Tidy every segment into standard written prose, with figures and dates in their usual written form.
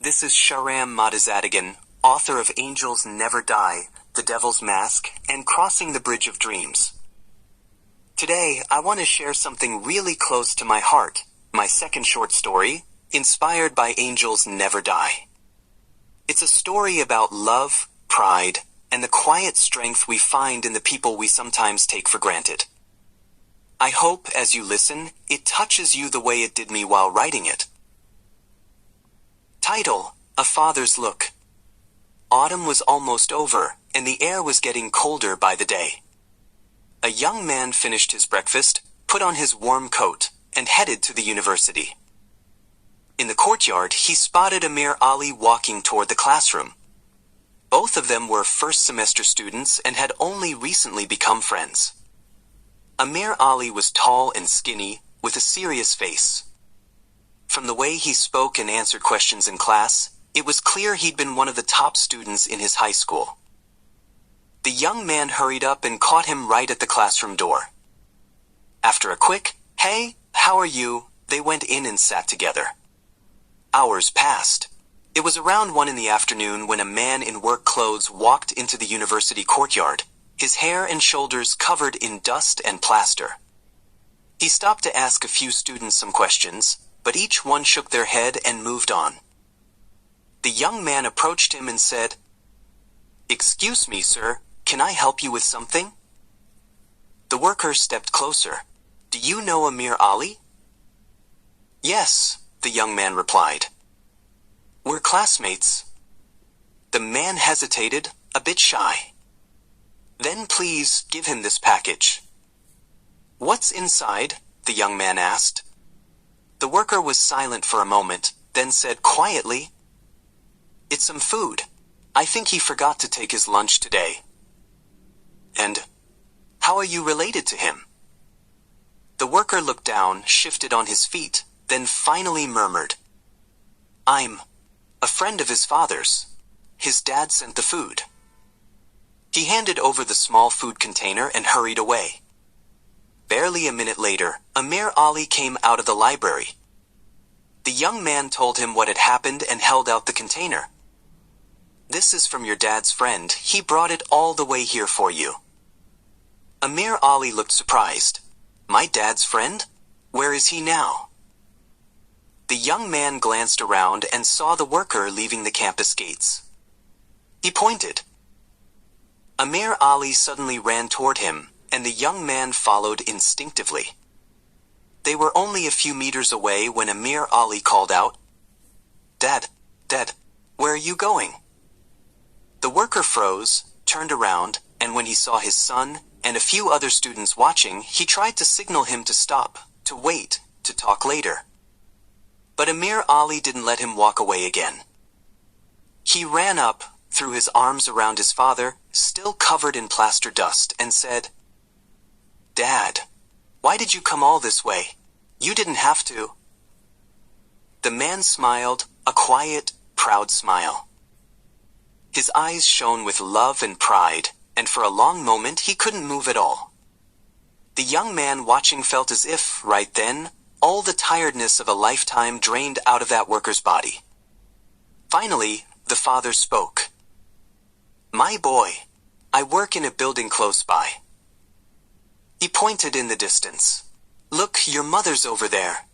This is Shahram Mahdizadegan, author of Angels Never Die, The Devil's Mask, and Crossing the Bridge of Dreams. Today, I want to share something really close to my heart, my second short story, inspired by Angels Never Die. It's a story about love, pride, and the quiet strength we find in the people we sometimes take for granted. I hope, as you listen, it touches you the way it did me while writing it. Title: A Father's Look. Autumn was almost over, and the air was getting colder by the day. A young man finished his breakfast, put on his warm coat, and headed to the university. In the courtyard, he spotted Amir Ali walking toward the classroom. Both of them were first-semester students and had only recently become friends. Amir Ali was tall and skinny, with a serious face. From the way he spoke and answered questions in class, it was clear he'd been one of the top students in his high school. The young man hurried up and caught him right at the classroom door. After a quick, "Hey, how are you?" they went in and sat together. Hours passed. It was around 1 in the afternoon when a man in work clothes walked into the university courtyard, his hair and shoulders covered in dust and plaster. He stopped to ask a few students some questions, but each one shook their head and moved on. The young man approached him and said, "Excuse me, sir, can I help you with something?" The worker stepped closer. "Do you know Amir Ali?" "Yes," the young man replied. "We're classmates." The man hesitated, a bit shy. "Then please give him this package." "What's inside?" the young man asked. The worker was silent for a moment, then said quietly, "It's some food. I think he forgot to take his lunch today." "And how are you related to him?" The worker looked down, shifted on his feet, then finally murmured, "I'm a friend of his father's. His dad sent the food." He handed over the small food container and hurried away. Barely a minute later, Amir Ali came out of the library. The young man told him what had happened and held out the container. "This is from your dad's friend. He brought it all the way here for you." Amir Ali looked surprised. "My dad's friend? Where is he now?" The young man glanced around and saw the worker leaving the campus gates. He pointed. Amir Ali suddenly ran toward him, and the young man followed instinctively. They were only a few meters away when Amir Ali called out, Dad, where are you going?" The worker froze, turned around, and when he saw his son and a few other students watching, he tried to signal him to stop, to wait, to talk later. But Amir Ali didn't let him walk away again. He ran up, threw his arms around his father, still covered in plaster dust, and said, "Dad, why did you come all this way? You didn't have to." The man smiled, a quiet, proud smile. His eyes shone with love and pride, and for a long moment he couldn't move at all. The young man watching felt as if, right then, all the tiredness of a lifetime drained out of that worker's body. Finally, the father spoke. "My boy, I work in a building close by." He pointed in the distance. "Look, your mother's over there."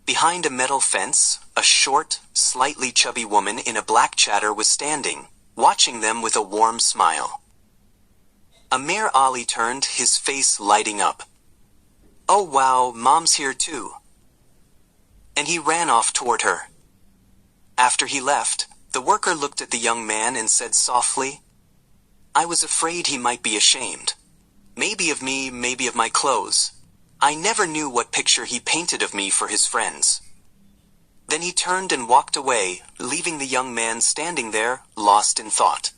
Behind a metal fence, a short, slightly chubby woman in a black chador was standing, watching them with a warm smile. Amir Ali turned, his face lighting up. "Oh wow, Mom's here too." And he ran off toward her. After he left, the worker looked at the young man and said softly, "I was afraid he might be ashamed. Maybe of me, maybe of my clothes. I never knew what picture he painted of me for his friends." Then he turned and walked away, leaving the young man standing there, lost in thought.